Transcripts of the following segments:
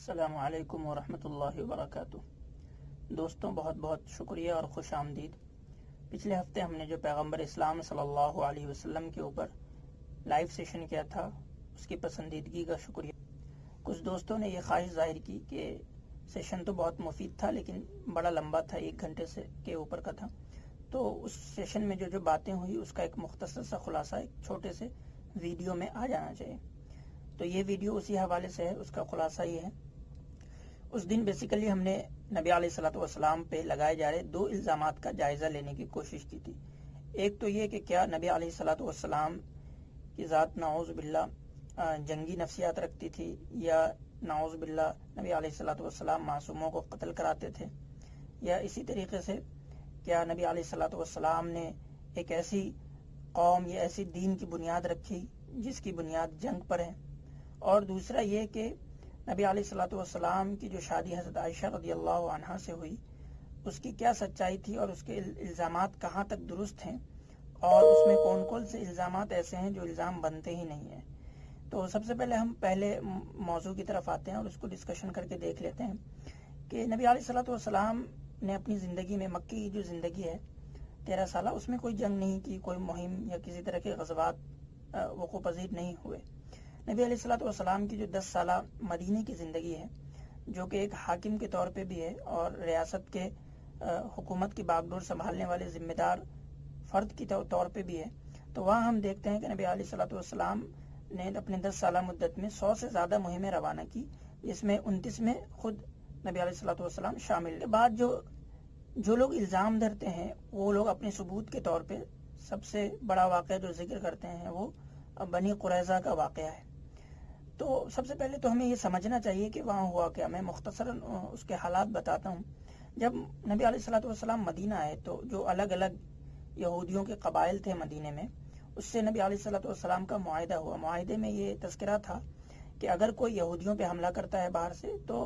السلام علیکم ورحمۃ اللہ وبرکاتہ۔ دوستوں، بہت بہت شکریہ اور خوش آمدید۔ پچھلے ہفتے ہم نے جو پیغمبر اسلام صلی اللہ علیہ وسلم کے اوپر لائیو سیشن کیا تھا، اس کی پسندیدگی کا شکریہ۔ کچھ دوستوں نے یہ خواہش ظاہر کی کہ سیشن تو بہت مفید تھا لیکن بڑا لمبا تھا، 1 گھنٹے سے کے اوپر کا تھا، تو اس سیشن میں جو باتیں ہوئی اس کا ایک مختصر سا خلاصہ ایک چھوٹے سے ویڈیو میں آ جانا چاہیے۔ تو یہ ویڈیو اسی حوالے سے ہے، اس کا خلاصہ یہ ہے۔ اس دن بیسیکلی ہم نے نبی علیہ الصلوۃ والسلام پہ لگائے جا رہے 2 الزامات کا جائزہ لینے کی کوشش کی تھی۔ ایک تو یہ کہ کیا نبی علیہ الصلوۃ والسلام کی ذات نعوذ باللہ جنگی نفسیات رکھتی تھی، یا نعوذ باللہ نبی علیہ الصلوۃ والسلام معصوموں کو قتل کراتے تھے، یا اسی طریقے سے کیا نبی علیہ الصلوۃ والسلام نے ایک ایسی قوم یا ایسی دین کی بنیاد رکھی جس کی بنیاد جنگ پر ہے۔ اور دوسرا یہ کہ نبی علیہ الصلوۃ والسلام کی جو شادی حضرت عائشہ رضی اللہ عنہا سے ہوئی، اس کی کیا سچائی تھی اور اس کے الزامات کہاں تک درست ہیں، اور اس میں کون کون سے الزامات ایسے ہیں جو الزام بنتے ہی نہیں ہیں۔ تو سب سے پہلے ہم پہلے موضوع کی طرف آتے ہیں اور اس کو ڈسکشن کر کے دیکھ لیتے ہیں کہ نبی علیہ الصلوۃ والسلام نے اپنی زندگی میں، مکی کی جو زندگی ہے 13 سالہ، اس میں کوئی جنگ نہیں کی، کوئی مہم یا کسی طرح کے غزوات وقوع پذیر نہیں ہوئے۔ نبی علیہ الصلوۃ والسلام کی جو 10 سالہ مدینے کی زندگی ہے، جو کہ ایک حاکم کے طور پہ بھی ہے اور ریاست کے حکومت کی باغ ڈور سنبھالنے والے ذمہ دار فرد کی طور پہ بھی ہے، تو وہاں ہم دیکھتے ہیں کہ نبی علیہ الصلوۃ والسلام نے اپنے 10 سالہ مدت میں 100 سے زیادہ مہمیں روانہ کی، جس میں 29 میں خود نبی علیہ الصلوۃ والسلام شامل ہے۔ بعد جو لوگ الزام دھرتے ہیں وہ لوگ اپنے ثبوت کے طور پہ سب سے بڑا واقعہ جو ذکر کرتے ہیں وہ بنی قریظہ کا واقعہ ہے۔ تو سب سے پہلے تو ہمیں یہ سمجھنا چاہیے کہ وہاں ہوا کیا۔ میں مختصراً اس کے حالات بتاتا ہوں۔ جب نبی علیہ الصلوۃ والسلام مدینہ آئے تو جو الگ الگ یہودیوں کے قبائل تھے مدینے میں، اس سے نبی علیہ الصلوۃ والسلام کا معاہدہ ہوا۔ معاہدے میں یہ تذکرہ تھا کہ اگر کوئی یہودیوں پہ حملہ کرتا ہے باہر سے تو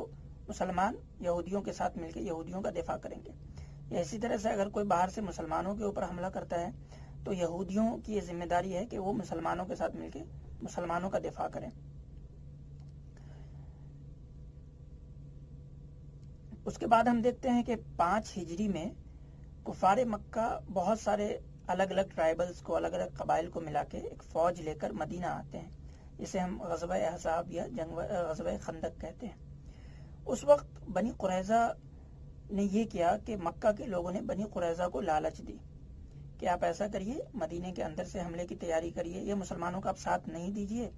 مسلمان یہودیوں کے ساتھ مل کے یہودیوں کا دفاع کریں گے، یا اسی طرح سے اگر کوئی باہر سے مسلمانوں کے اوپر حملہ کرتا ہے تو یہودیوں کی یہ ذمہ داری ہے کہ وہ مسلمانوں کے ساتھ مل کے مسلمانوں کا دفاع کریں۔ اس کے بعد ہم دیکھتے ہیں کہ 5 ہجری میں کفار مکہ بہت سارے الگ الگ ٹرائبلز کو، الگ الگ قبائل کو ملا کے ایک فوج لے کر مدینہ آتے ہیں، جسے ہم غزوہ احزاب یا غزوہ خندق کہتے ہیں۔ اس وقت بنی قریظہ نے یہ کیا کہ مکہ کے لوگوں نے بنی قریظہ کو لالچ دی کہ آپ ایسا کریے، مدینے کے اندر سے حملے کی تیاری کریے، یہ مسلمانوں کا آپ ساتھ نہیں دیجیے،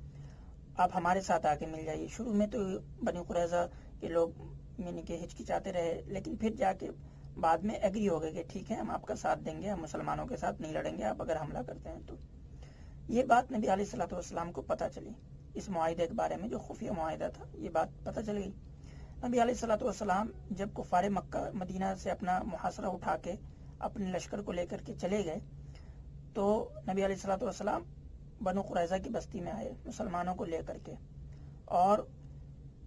آپ ہمارے ساتھ آ کے مل جائیے۔ شروع میں تو بنی قریظہ کے لوگ یعنی کہ ہچکچاتے رہے، لیکن پھر جا کے بعد میں ایگری ہو گئے کہ ٹھیک ہے، ہم آپ کا ساتھ دیں گے، ہم مسلمانوں کے ساتھ نہیں لڑیں گے آپ اگر حملہ کرتے ہیں تو۔ یہ بات نبی علیہ الصلوۃ والسلام کو پتہ چلی، اس معاہدے کے بارے میں جو خفیہ معاہدہ تھا، یہ بات پتہ چل گئی۔ نبی علیہ الصلوۃ والسلام جب کفار مکہ مدینہ سے اپنا محاصرہ اٹھا کے اپنے لشکر کو لے کر کے چلے گئے تو نبی علیہ الصلوۃ والسلام بنو قریظہ کی بستی میں آئے مسلمانوں کو لے کر کے، اور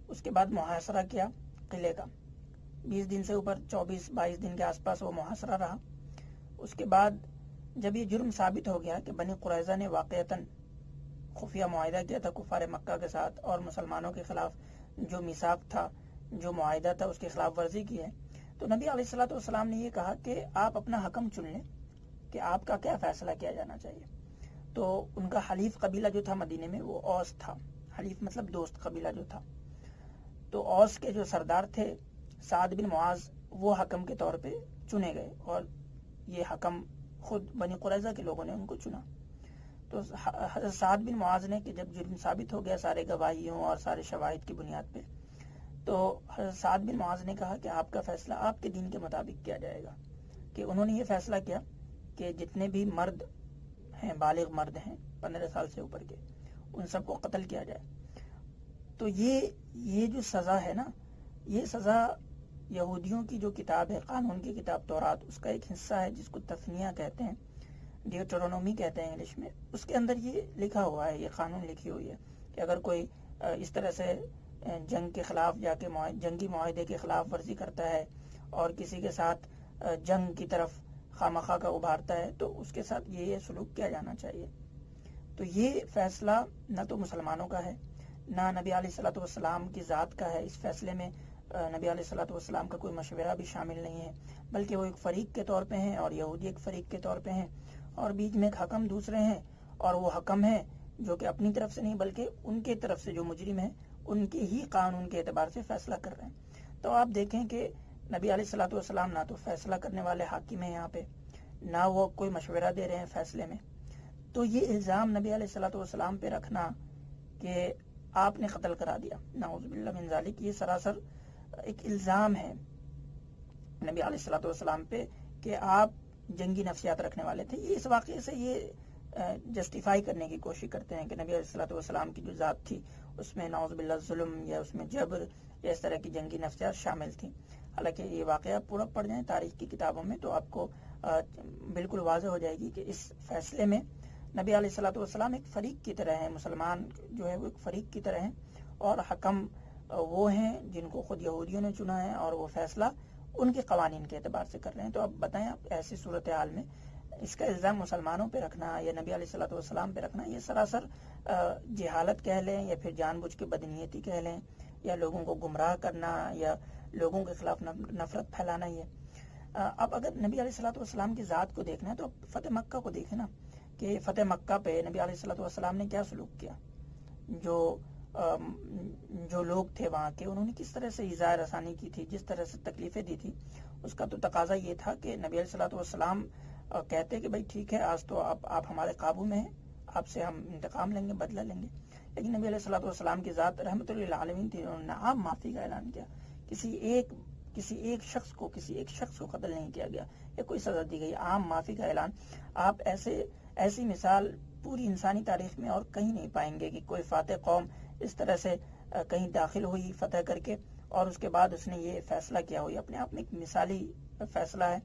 اس کے بعد محاصرہ کیا قلعے کا۔ 20 دن سے اوپر، 24-22 دن کے آس پاس وہ محاصرہ رہا۔ اس کے بعد جب یہ جرم ثابت ہو گیا کہ بنی قریظہ نے واقعتاً خفیہ معاہدہ کیا تھا کفار مکہ کے ساتھ اور مسلمانوں کے خلاف جو میثاق تھا، جو معاہدہ تھا، اس کی خلاف ورزی کی ہے، تو نبی علیہ الصلوۃ والسلام نے یہ کہا کہ آپ اپنا حکم چن لیں کہ آپ کا کیا فیصلہ کیا جانا چاہیے۔ تو ان کا حلیف قبیلہ جو تھا مدینے میں وہ اوس تھا، حلیف مطلب دوست قبیلہ جو تھا، تو اوس کے جو سردار تھے سعد بن معاذ، وہ حکم کے طور پہ چنے گئے، اور یہ حکم خود بنی قریظہ کے لوگوں نے ان کو چنا۔ تو حضرت سعد بن معاذ نے کہ جب جرم ثابت ہو گیا سارے گواہیوں اور سارے شواہد کی بنیاد پہ، تو حضرت سعد بن معاذ نے کہا کہ آپ کا فیصلہ آپ کے دین کے مطابق کیا جائے گا، کہ انہوں نے یہ فیصلہ کیا کہ جتنے بھی مرد ہیں، بالغ مرد ہیں 15 سال سے اوپر کے، ان سب کو قتل کیا جائے۔ تو یہ جو سزا ہے نا، یہ سزا یہودیوں کی جو کتاب ہے، قانون کی کتاب تورات، اس کا ایک حصہ ہے جس کو تثنیہ کہتے ہیں، ڈیوٹرونومی کہتے ہیں انگلش میں۔ اس کے اندر یہ لکھا ہوا ہے، یہ قانون لکھی ہوئی ہے کہ اگر کوئی اس طرح سے جنگ کے خلاف جا کے جنگی معاہدے کے خلاف ورزی کرتا ہے اور کسی کے ساتھ جنگ کی طرف خامخواہ کا ابھارتا ہے تو اس کے ساتھ یہ سلوک کیا جانا چاہیے۔ تو یہ فیصلہ نہ تو مسلمانوں کا ہے، نہ نبی علیہ الصلوۃ والسلام کی ذات کا ہے. اس فیصلے میں نبی علیہ الصلوۃ والسلام کا کوئی مشورہ بھی شامل نہیں ہے، بلکہ وہ ایک فریق کے طور پہ ہیں اور یہودی ایک فریق کے طور پہ ہیں، اور بیچ میں ایک حکم دوسرے ہیں، اور وہ حکم ہے جو کہ اپنی طرف سے نہیں بلکہ ان کے طرف سے جو مجرم ہیں ان کے ہی قانون کے اعتبار سے فیصلہ کر رہے ہیں. تو آپ دیکھیں کہ نبی علیہ الصلوۃ والسلام نہ تو فیصلہ کرنے والے حاکم ہیں یہاں پہ، نہ وہ کوئی مشورہ دے رہے ہیں فیصلے میں. تو یہ الزام نبی علیہ الصلوۃ والسلام پہ رکھنا کہ آپ نے قتل کرا دیا، نعوذ باللہ من ذالک، یہ سراسر ایک الزام ہے نبی علیہ الصلوۃ والسلام پہ کہ آپ جنگی نفسیات رکھنے والے تھے. اس واقعے سے یہ جسٹیفائی کرنے کی کوشش کرتے ہیں کہ نبی علیہ الصلوۃ والسلام کی جو ذات تھی اس میں نعوذ باللہ ظلم یا اس میں جبر یا اس طرح کی جنگی نفسیات شامل تھیں. حالانکہ یہ واقعہ پورا پڑھ جائیں تاریخ کی کتابوں میں تو آپ کو بالکل واضح ہو جائے گی کہ اس فیصلے میں نبی علیہ الصلوۃ والسلام ایک فریق کی طرح ہیں، مسلمان جو ہے وہ ایک فریق کی طرح ہیں، اور حکم وہ ہیں جن کو خود یہودیوں نے چنا ہے اور وہ فیصلہ ان کے قوانین کے اعتبار سے کر رہے ہیں. تو اب بتائیں آپ ایسی صورتحال میں اس کا الزام مسلمانوں پہ رکھنا یا نبی علیہ الصلوۃ والسلام پہ رکھنا، یہ سراسر جہالت کہہ لیں یا پھر جان بوجھ کے بدنیتی کہہ لیں یا لوگوں کو گمراہ کرنا یا لوگوں کے خلاف نفرت پھیلانا ہی ہے. اب اگر نبی علیہ الصلوۃ والسلام کی ذات کو دیکھنا ہے تو فتح مکہ کو دیکھیں نا کہ فتح مکہ پہ نبی علیہ الصلوۃ والسلام نے کیا سلوک کیا. جو لوگ تھے وہاں کے انہوں نے کس طرح سے ایذاء رسانی کی تھی، جس طرح سے تکلیفیں دی تھی، اس کا تو تقاضا یہ تھا کہ نبی علیہ الصلوۃ والسلام کہتے کہ بھائی ٹھیک ہے آج تو آپ ہمارے قابو میں ہیں، آپ سے ہم انتقام لیں گے، بدلہ لیں گے. لیکن نبی علیہ الصلوۃ والسلام کی ذات رحمت للعالمین تھی، انہوں نے عام معافی کا اعلان کیا. کسی ایک شخص کو قتل نہیں کیا گیا یا کوئی سزا دی گئی، عام معافی کا اعلان. آپ ایسی مثال پوری انسانی تاریخ میں اور کہیں نہیں پائیں گے کہ کوئی فاتح قوم اس طرح سے کہیں داخل ہوئی فتح کر کے اور اس کے بعد اس نے یہ فیصلہ کیا ہوئی. اپنے آپ میں ایک مثالی فیصلہ ہے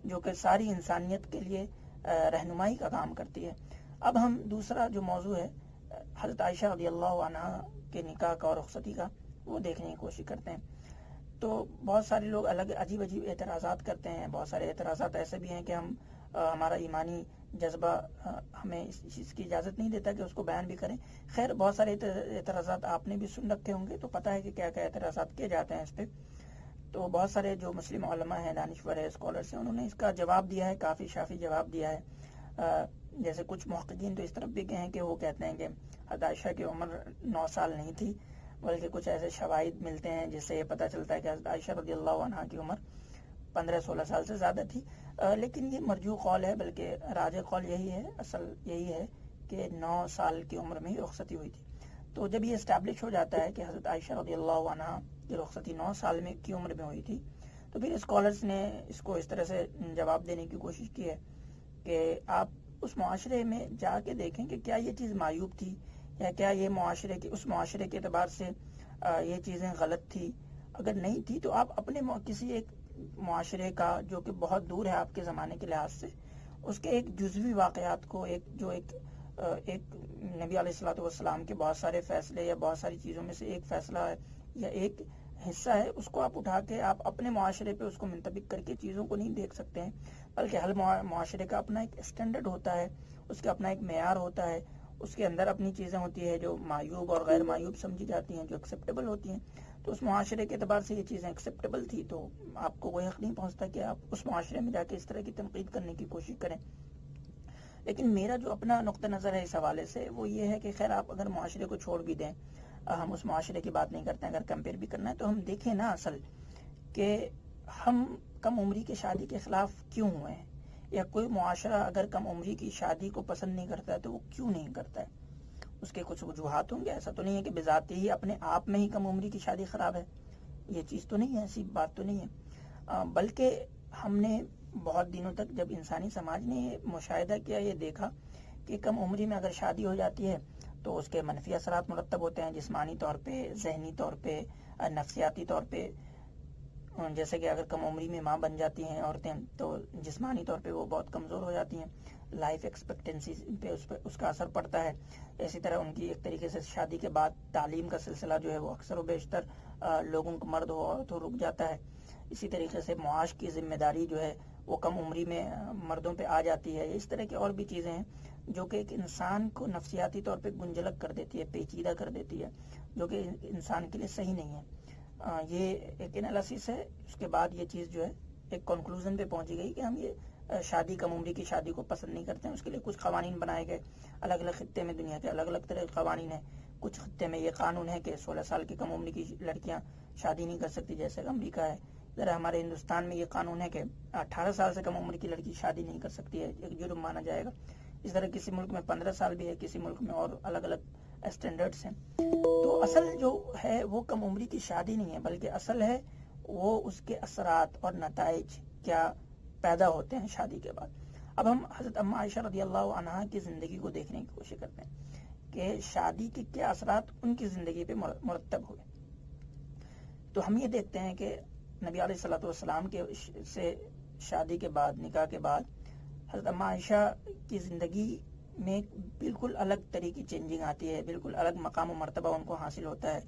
جو کہ ساری انسانیت کے لیے رہنمائی کا کام کرتی ہے. اب ہم دوسرا جو موضوع ہے حضرت عائشہ رضی اللہ عنہا کے نکاح کا اور رخصتی کا، وہ دیکھنے کی کوشش کرتے ہیں. تو بہت سارے لوگ عجیب اعتراضات کرتے ہیں. بہت سارے اعتراضات ایسے بھی ہیں کہ ہمارا ایمانی جذبہ ہمیں اس چیز کی اجازت نہیں دیتا کہ اس کو بیان بھی کریں. خیر بہت سارے اعتراضات آپ نے بھی سن رکھے ہوں گے تو پتہ ہے کہ کیا کیا اعتراضات کیے جاتے ہیں اس پہ. تو بہت سارے جو مسلم علماء ہیں، دانشور ہیں، اسکالرس ہیں، انہوں نے اس کا جواب دیا ہے، کافی شافی جواب دیا ہے. جیسے کچھ محققین تو اس طرف بھی گئے ہیں کہ وہ کہتے ہیں کہ حضرت عائشہ کی عمر 9 سال نہیں تھی، بلکہ کچھ ایسے شواہد ملتے ہیں جس سے یہ پتہ چلتا ہے کہ حضرت عائشہ رضی اللہ عنہا کی عمر 15-16 سال سے زیادہ تھی. لیکن یہ مرجوح قول ہے، بلکہ راجح قول یہی ہے، اصل یہی ہے کہ 9 سال کی عمر میں ہی رخصتی ہوئی تھی. تو جب یہ اسٹیبلش ہو جاتا ہے کہ حضرت عائشہ رضی اللہ عنہا کی رخصتی 9 سال میں کی عمر میں ہوئی تھی، تو پھر اسکالرس نے اس کو اس طرح سے جواب دینے کی کوشش کی ہے کہ آپ اس معاشرے میں جا کے دیکھیں کہ کیا یہ چیز معیوب تھی یا کیا یہ اس معاشرے کے اعتبار سے یہ چیزیں غلط تھی. اگر نہیں تھی تو آپ اپنے کسی ایک معاشرے کا جو کہ بہت دور ہے آپ کے زمانے کے لحاظ سے، اس کے ایک جزوی واقعات کو ایک نبی علیہ الصلوۃ والسلام کے بہت سارے فیصلے یا بہت ساری چیزوں میں سے ایک فیصلہ ہے یا ایک حصہ ہے، اس کو آپ اٹھا کے آپ اپنے معاشرے پہ اس کو منطبق کر کے چیزوں کو نہیں دیکھ سکتے ہیں. بلکہ ہر معاشرے کا اپنا ایک اسٹینڈرڈ ہوتا ہے، اس کا اپنا ایک معیار ہوتا ہے، اس کے اندر اپنی چیزیں ہوتی ہیں جو معیوب اور غیر معیوب سمجھی جاتی ہیں، جو ایکسیپٹیبل ہوتی ہیں. تو اس معاشرے کے اعتبار سے یہ چیزیں ایکسیپٹیبل تھی تو آپ کو کوئی حق نہیں پہنچتا کہ آپ اس معاشرے میں جا کے اس طرح کی تنقید کرنے کی کوشش کریں. لیکن میرا جو اپنا نقطہ نظر ہے اس حوالے سے وہ یہ ہے کہ خیر آپ اگر معاشرے کو چھوڑ بھی دیں، ہم اس معاشرے کی بات نہیں کرتے ہیں، اگر کمپیئر بھی کرنا ہے تو ہم دیکھیں نا اصل کہ ہم کم عمری کی شادی کے خلاف کیوں ہوئے ہیں، یا کوئی معاشرہ اگر کم عمری کی شادی کو پسند نہیں کرتا ہے تو وہ کیوں نہیں کرتا ہے. اس کے کچھ وجوہات ہوں گے. ایسا تو نہیں ہے کہ بذاتی ہی اپنے آپ میں ہی کم عمری کی شادی خراب ہے، یہ چیز تو نہیں ہے، ایسی بات تو نہیں ہے. بلکہ ہم نے بہت دنوں تک جب انسانی سماج نے یہ مشاہدہ کیا، یہ دیکھا کہ کم عمری میں اگر شادی ہو جاتی ہے تو اس کے منفی اثرات مرتب ہوتے ہیں، جسمانی طور پہ، ذہنی طور پہ، نفسیاتی طور پہ. جیسے کہ اگر کم عمری میں ماں بن جاتی ہیں عورتیں تو جسمانی طور پہ وہ بہت کمزور ہو جاتی ہیں، لائف ایکسپیکٹنسی پہ اس کا اثر پڑتا ہے. اسی طرح ان کی ایک طریقے سے شادی کے بعد تعلیم کا سلسلہ جو ہے وہ اکثر و بیشتر لوگوں کو، مرد ہو عورت ہو، رک جاتا ہے. اسی طریقے سے معاش کی ذمہ داری جو ہے وہ کم عمری میں مردوں پہ آ جاتی ہے. اس طرح کی اور بھی چیزیں ہیں جو کہ ایک انسان کو نفسیاتی طور پہ گنجلک کر دیتی ہے, پیچیدہ کر دیتی ہے, جو کہ انسان کے لیے صحیح نہیں ہے. یہ ایک انالیسس ہے. اس کے بعد یہ چیز جو ہے ایک کنکلوژن پہ پہنچی گئی کہ ہم یہ شادی کم عمری کی شادی کو پسند نہیں کرتے ہیں. اس کے لیے کچھ قوانین بنائے گئے, الگ الگ خطے میں دنیا کے الگ الگ طرح کے قوانین ہیں. کچھ خطے میں یہ قانون ہے کہ 16 سال کی کم عمری کی لڑکیاں شادی نہیں کر سکتی, جیسے کہ امریکہ ہے. ذرا ہمارے ہندوستان میں یہ قانون ہے کہ 18 سال سے کم عمر کی لڑکی شادی نہیں کر سکتی ہے, ایک جرم مانا جائے گا. اس طرح کسی ملک میں 15 سال بھی ہے, کسی ملک میں اور الگ الگ اسٹینڈرڈس ہیں. تو اصل جو ہے وہ کم عمری کی شادی نہیں ہے, بلکہ اصل ہے وہ اس کے اثرات اور نتائج کیا پیدا ہوتے ہیں شادی کے بعد. اب ہم حضرت ام عائشہ رضی اللہ عنہا کی زندگی کو دیکھنے کی کوشش کرتے ہیں کہ شادی کے کیا اثرات ان کی زندگی پہ مرتب ہوئے. تو ہم یہ دیکھتے ہیں کہ نبی علیہ الصلوۃ والسلام کے سے شادی کے بعد, نکاح کے بعد, حضرت ام عائشہ کی زندگی میں بالکل الگ طرح کی چینجنگ آتی ہے, بالکل الگ مقام و مرتبہ ان کو حاصل ہوتا ہے,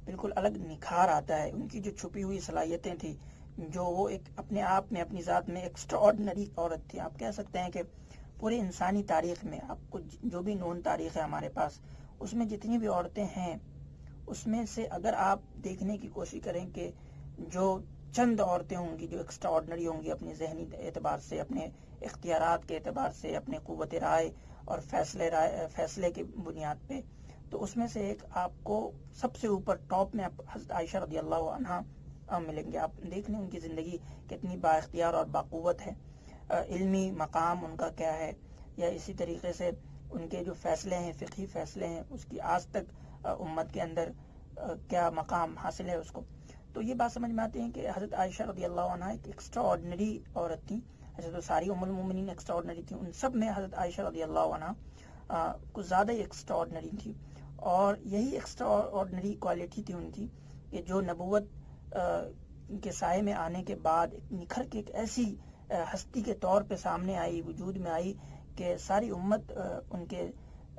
بالکل الگ نکھار آتا ہے. ان کی جو چھپی ہوئی صلاحیتیں تھیں, جو وہ ایک اپنے آپ میں اپنی ذات میں ایکسٹرا آرڈنری عورت تھی. آپ کہہ سکتے ہیں کہ پورے انسانی تاریخ میں, آپ کو جو بھی نون تاریخ ہے ہمارے پاس, اس میں جتنی بھی عورتیں ہیں, اس میں سے اگر آپ دیکھنے کی کوشش کریں کہ جو چند عورتیں ہوں گی جو ایکسٹرا آرڈنری ہوں گی اپنے ذہنی اعتبار سے, اپنے اختیارات کے اعتبار سے, اپنے قوت رائے اور فیصلے کی بنیاد پہ, تو اس میں سے ایک آپ کو سب سے اوپر ٹاپ میں حضرت عائشہ رضی اللہ عنہا ملیں گے. آپ دیکھ لیں ان کی زندگی کتنی با اختیار اور باقوت ہے, علمی مقام ان کا کیا ہے, یا اسی طریقے سے ان کے جو فیصلے ہیں, فقہی فیصلے ہیں, اس کی آج تک امت کے اندر کیا مقام حاصل ہے اس کو. تو یہ بات سمجھ میں آتی ہے کہ حضرت عائشہ رضی اللہ عنہا ایک ایکسٹرا آرڈنری عورت تھی. ایسے تو ساری ام المومنین ایکسٹرا آرڈنری تھیں, ان سب میں حضرت عائشہ رضی اللہ عنہا کچھ زیادہ ہی ایکسٹرا آرڈنری تھی. اور یہی ایکسٹرا آرڈنری کوالٹی تھی ان کی کہ جو نبوت کے سائے میں آنے کے بعد نکھر کے ایک ایسی ہستی کے طور پہ سامنے آئی, وجود میں آئی کہ ساری امت ان کے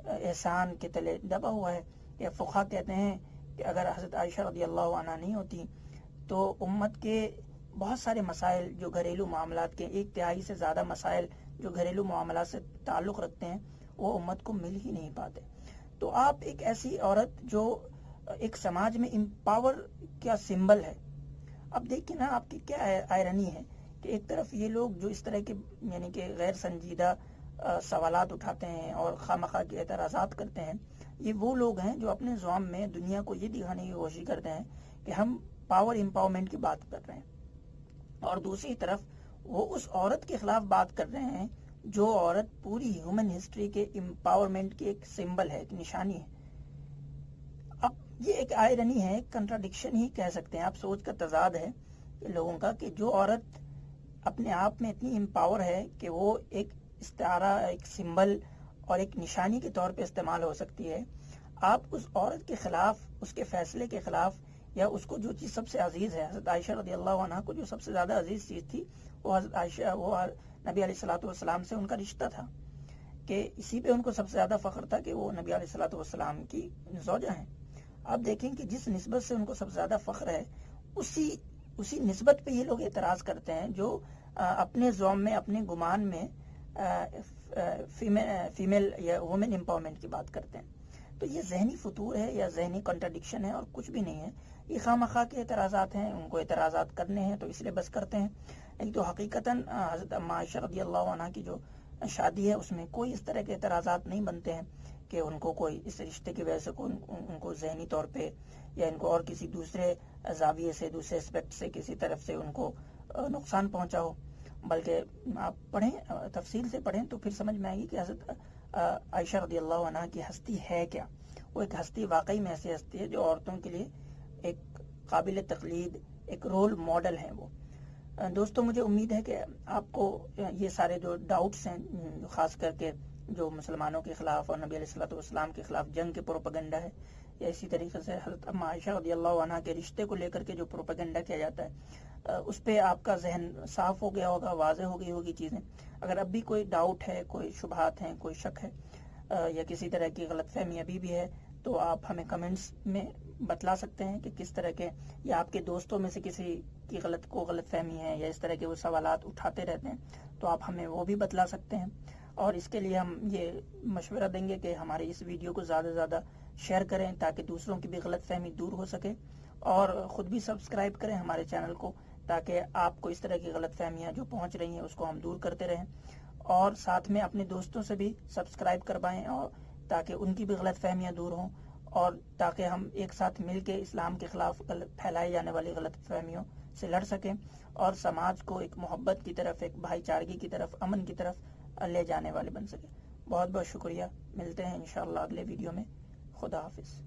احسان کے تلے دبا ہوا ہے. یا فقہا کہتے ہیں کہ اگر حضرت عائشہ رضی اللہ عنہا نہیں ہوتی تو امت کے بہت سارے مسائل جو گھریلو معاملات کے 1/3 سے زیادہ مسائل جو گھریلو معاملات سے تعلق رکھتے ہیں وہ امت کو مل ہی نہیں پاتے. تو آپ ایک ایسی عورت جو ایک سماج میں امپاور کا سمبل ہے. اب دیکھیں نا آپ کی کیا آئرنی ہے کہ ایک طرف یہ لوگ جو اس طرح کے یعنی کہ غیر سنجیدہ سوالات اٹھاتے ہیں اور خواہ کے اعتراضات کرتے ہیں, یہ وہ لوگ ہیں جو اپنے زعم میں دنیا کو یہ دکھانے کی کوشش کرتے ہیں کہ ہم پاور امپاورمنٹ کی بات کر رہے ہیں, اور دوسری طرف وہ اس عورت کے خلاف بات کر رہے ہیں جو عورت پوری ہیومن ہسٹری کے امپاورمنٹ کی ایک سمبل ہے, ایک نشانی ہے. اب یہ ایک آئرنی ہے, ایک کنٹراڈکشن ہی کہہ سکتے ہیں آپ, سوچ کا تضاد ہے لوگوں کا کہ جو عورت اپنے آپ میں اتنی امپاور ہے کہ وہ ایک استعارہ, ایک سمبل اور ایک نشانی کے طور پہ استعمال ہو سکتی ہے, آپ اس عورت کے خلاف, اس کے فیصلے کے خلاف, یا اس کو جو چیز سب سے عزیز ہے, حضرت عائشہ رضی اللہ عنہا کو جو سب سے زیادہ عزیز چیز تھی وہ حضرت عائشہ, وہ نبی علیہ الصلوۃ والسلام سے ان کا رشتہ تھا, کہ اسی پہ ان کو سب سے زیادہ فخر تھا کہ وہ نبی علیہ الصلوۃ والسلام کی زوجہ ہیں. آپ دیکھیں کہ جس نسبت سے ان کو سب سے زیادہ فخر ہے, اسی نسبت پہ یہ لوگ اعتراض کرتے ہیں جو اپنے زوم میں, اپنے گمان میں فیمیل یا وومن امپاورمنٹ کی بات کرتے ہیں. تو یہ ذہنی فطور ہے یا ذہنی کنٹراڈکشن ہے اور کچھ بھی نہیں ہے. یہ خواہ کے اعتراضات ہیں, ان کو اعتراضات کرنے ہیں تو اس لیے بس کرتے ہیں. لیکن تو حقیقتاً حضرت ام عائشہ رضی اللہ عنہا کی جو شادی ہے اس میں کوئی اس طرح کے اعتراضات نہیں بنتے ہیں کہ ان کو کوئی اس رشتے کی وجہ سے ان کو ذہنی طور پہ یا ان کو اور کسی دوسرے زاویے سے, دوسرے اسپیکٹ سے کسی طرف سے ان کو نقصان پہنچا ہو. بلکہ آپ پڑھیں, تفصیل سے پڑھیں تو پھر سمجھ میں آئے گی کہ حضرت عائشہ رضی اللہ عنہا کی ہستی ہے کیا. وہ ایک ہستی واقعی میں ایسی ہستی ہے جو عورتوں کے لیے ایک قابل تقلید, ایک رول ماڈل ہے. وہ دوستوں مجھے امید ہے کہ آپ کو یہ سارے جو ڈاؤٹس ہیں, خاص کر کے جو مسلمانوں کے خلاف اور نبی علیہ الصلوۃ والسلام کے خلاف جنگ کے پروپیگنڈا ہے, یا اسی طریقے سے حضرت ام عائشہ رضی اللہ عنہا کے رشتے کو لے کر کے جو پروپیگنڈا کیا جاتا ہے, اس پہ آپ کا ذہن صاف ہو گیا ہوگا, واضح ہو گئی ہوگی چیزیں. اگر اب بھی کوئی ڈاؤٹ ہے, کوئی شبہات ہیں, کوئی شک ہے, یا کسی طرح کی غلط فہمی ابھی بھی ہے, تو آپ ہمیں کمنٹس میں بتلا سکتے ہیں کہ کس طرح کے یا آپ کے دوستوں میں سے کسی کی غلط فہمی ہے یا اس طرح کے وہ سوالات اٹھاتے رہتے ہیں تو آپ ہمیں وہ بھی بتلا سکتے ہیں. اور اس کے لیے ہم یہ مشورہ دیں گے کہ ہمارے اس ویڈیو کو زیادہ سے زیادہ شیئر کریں تاکہ دوسروں کی بھی غلط فہمی دور ہو سکے, اور خود بھی سبسکرائب کریں ہمارے چینل کو تاکہ آپ کو اس طرح کی غلط فہمیاں جو پہنچ رہی ہیں اس کو ہم دور کرتے رہیں, اور ساتھ میں اپنے دوستوں سے بھی سبسکرائب کروائیں اور تاکہ ان کی بھی غلط فہمیاں دور ہوں, اور تاکہ ہم ایک ساتھ مل کے اسلام کے خلاف پھیلائی جانے والی غلط فہمیوں سے لڑ سکیں اور سماج کو ایک محبت کی طرف, ایک بھائی چارگی کی طرف, امن کی طرف لے جانے والے بن سکیں. بہت بہت شکریہ. ملتے ہیں انشاءاللہ اگلے ویڈیو میں. خدا حافظ.